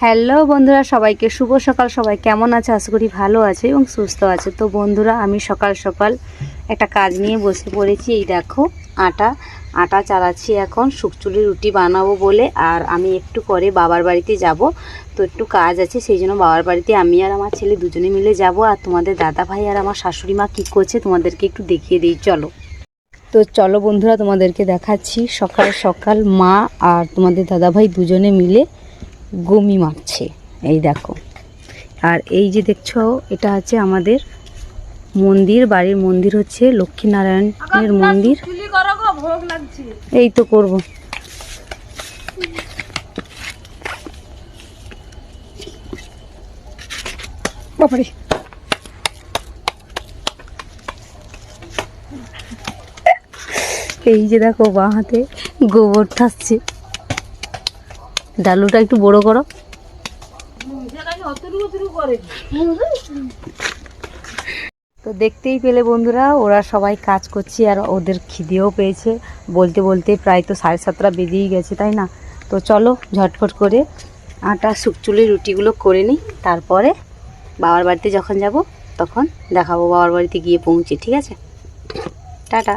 Hello বন্ধুরা, সবাইকে শুভ সকাল। সবাই কেমন আছে? আশা করি ভালো আছে এবং সুস্থ আছে। তো বন্ধুরা, আমি সকাল সকাল একটা কাজ নিয়ে বসে পড়েছি। এই দেখো, আটা চালাচ্ছি এখন শুকচুলি রুটি বানাবো বলে। আর আমি একটু পরে বাবার বাড়িতে যাব, তো একটু কাজ আছে, সেই জন্য বাবার বাড়িতে আমি আর আমার ছেলে দুজনে মিলে যাব। আর তোমাদের দাদা ভাই আর আমার শাশুড়ি মা কী করছে তোমাদেরকে একটু দেখিয়ে দিই, চলো। তো চলো বন্ধুরা, তোমাদেরকে দেখাচ্ছি। সকাল সকাল মা আর তোমাদের দাদা ভাই দুজনে মিলে গমি মাখছে, এই দেখো। আর এই যে দেখছো, এটা হচ্ছে আমাদের মন্দির, বাড়ির মন্দির হচ্ছে লক্ষ্মীনারায়ণের মন্দির। এই তো করব। বাবারে, এই যে দেখো বাঁ হাতে গোবর ঠাসছে। ডালুটা একটু বড় করো। তো দেখতেই পেলে বন্ধুরা, ওরা সবাই কাজ করছে আর ওদের খিদেও পেয়েছে। বলতে বলতে প্রায় তো 7:30 বেজেই গেছে, তাই না? তো চলো ঝটফট করে আটা শুকচুলি রুটিগুলো করে নিই, তারপরে বাবার বাড়িতে যখন যাব তখন দেখাবো। বাবার বাড়িতে গিয়ে পৌঁছে, ঠিক আছে? টাটা।